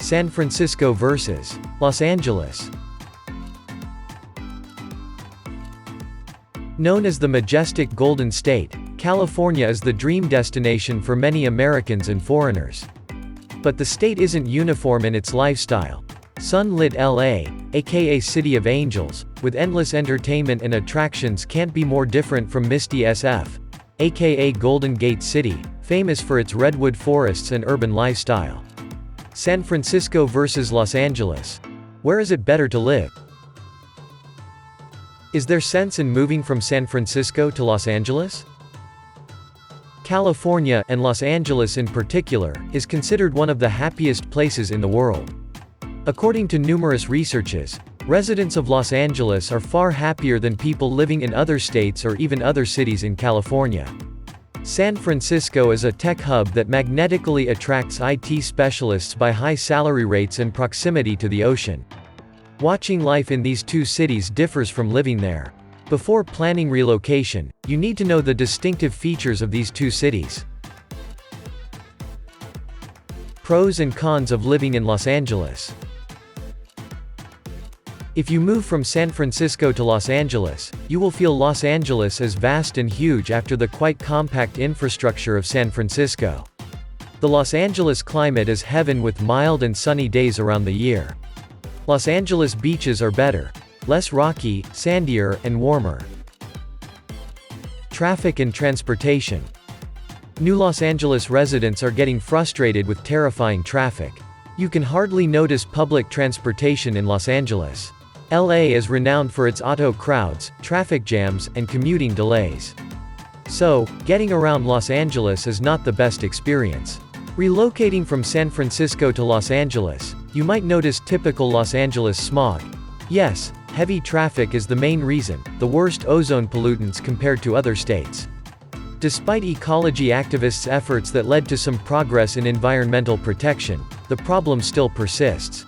San Francisco versus Los Angeles. Known as the majestic Golden State, California is the dream destination for many Americans and foreigners. But the state isn't uniform in its lifestyle. Sunlit LA, aka City of Angels, with endless entertainment and attractions can't be more different from misty SF, aka Golden Gate City, famous for its redwood forests and urban lifestyle. San Francisco versus Los Angeles. Where is it better to live? Is there sense in moving from San Francisco to Los Angeles? California, and Los Angeles in particular, is considered one of the happiest places in the world. According to numerous researches, residents of Los Angeles are far happier than people living in other states or even other cities in California. San Francisco is a tech hub that magnetically attracts IT specialists by high salary rates and proximity to the ocean. Watching life in these two cities differs from living there. Before planning relocation, you need to know the distinctive features of these two cities. Pros and cons of living in Los Angeles. If you move from San Francisco to Los Angeles, you will feel Los Angeles as vast and huge after the quite compact infrastructure of San Francisco. The Los Angeles climate is heaven with mild and sunny days around the year. Los Angeles beaches are better, less rocky, sandier, and warmer. Traffic and transportation. New Los Angeles residents are getting frustrated with terrifying traffic. You can hardly notice public transportation in Los Angeles. LA is renowned for its auto crowds, traffic jams, and commuting delays. So, getting around Los Angeles is not the best experience. Relocating from San Francisco to Los Angeles, you might notice typical Los Angeles smog. Yes, heavy traffic is the main reason, the worst ozone pollutants compared to other states. Despite ecology activists' efforts that led to some progress in environmental protection, the problem still persists.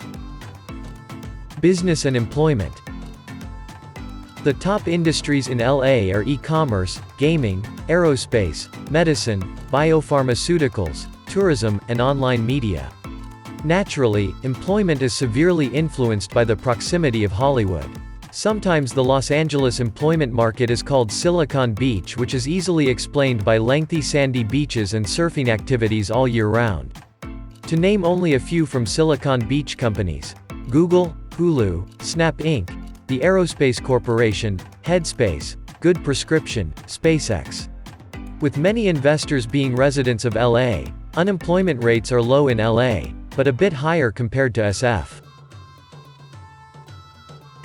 Business and employment. The top industries in LA are e-commerce, gaming, aerospace, medicine, biopharmaceuticals, tourism, and online media. Naturally, employment is severely influenced by the proximity of Hollywood. Sometimes the Los Angeles employment market is called Silicon Beach, which is easily explained by lengthy sandy beaches and surfing activities all year round. To name only a few from Silicon Beach companies: Google, Hulu, Snap Inc., the Aerospace Corporation, Headspace, Good Prescription, SpaceX. With many investors being residents of LA, unemployment rates are low in LA, but a bit higher compared to SF.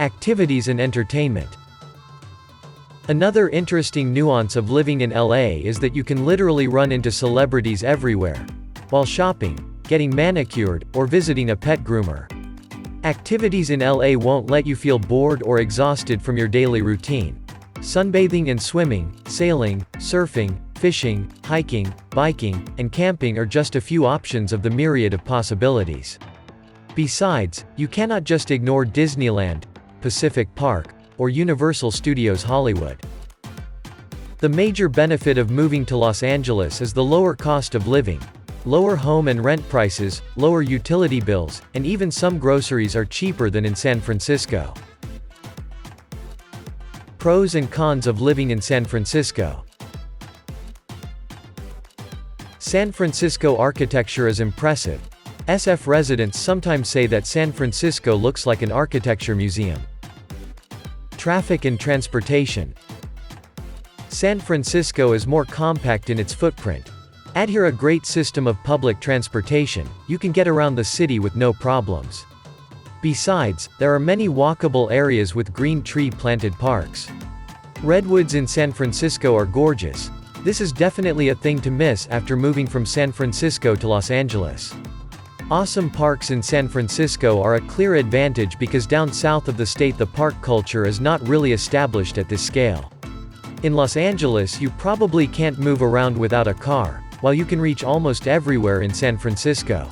Activities and entertainment. Another interesting nuance of living in LA is that you can literally run into celebrities everywhere, while shopping, getting manicured, or visiting a pet groomer. Activities in LA won't let you feel bored or exhausted from your daily routine. Sunbathing and swimming, sailing, surfing, fishing, hiking, biking, and camping are just a few options of the myriad of possibilities. Besides, you cannot just ignore Disneyland, Pacific Park, or Universal Studios Hollywood. The major benefit of moving to Los Angeles is the lower cost of living. Lower home and rent prices, lower utility bills, and even some groceries are cheaper than in San Francisco. Pros and cons of living in San Francisco. San Francisco architecture is impressive. SF residents sometimes say that San Francisco looks like an architecture museum. Traffic and transportation. San Francisco is more compact in its footprint. Add here a great system of public transportation, you can get around the city with no problems. Besides, there are many walkable areas with green tree-planted parks. Redwoods in San Francisco are gorgeous. This is definitely a thing to miss after moving from San Francisco to Los Angeles. Awesome parks in San Francisco are a clear advantage because down south of the state the park culture is not really established at this scale. In Los Angeles you probably can't move around without a car, while you can reach almost everywhere in San Francisco.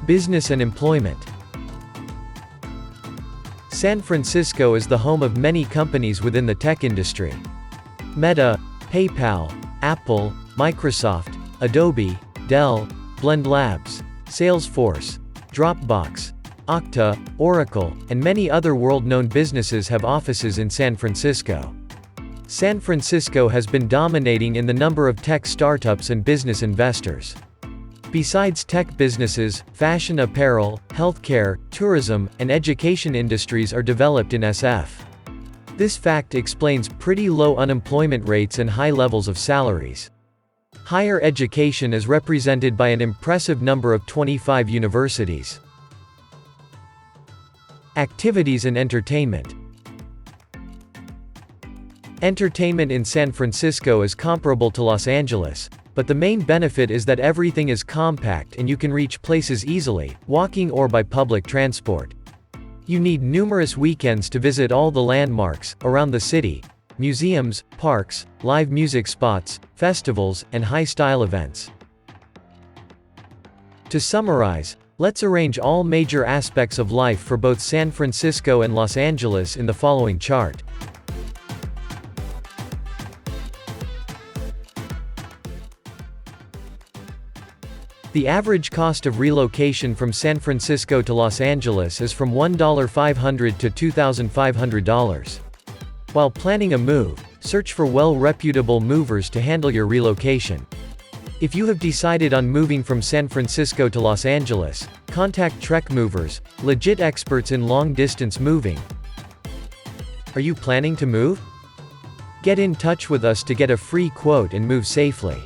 Business and employment. San Francisco is the home of many companies within the tech industry. Meta, PayPal, Apple, Microsoft, Adobe, Dell, Blend Labs, Salesforce, Dropbox, Okta, Oracle, and many other world-known businesses have offices in San Francisco. San Francisco has been dominating in the number of tech startups and business investors. Besides tech businesses, fashion apparel, healthcare, tourism, and education industries are developed in SF. This fact explains pretty low unemployment rates and high levels of salaries. Higher education is represented by an impressive number of 25 universities. Activities and entertainment. Entertainment in San Francisco is comparable to Los Angeles, but the main benefit is that everything is compact and you can reach places easily, walking or by public transport. You need numerous weekends to visit all the landmarks around the city, museums, parks, live music spots, festivals, and high-style events. To summarize, let's arrange all major aspects of life for both San Francisco and Los Angeles in the following chart. The average cost of relocation from San Francisco to Los Angeles is from $1,500 to $2,500. While planning a move, search for well-reputable movers to handle your relocation. If you have decided on moving from San Francisco to Los Angeles, contact TrekMovers, legit experts in long-distance moving. Are you planning to move? Get in touch with us to get a free quote and move safely.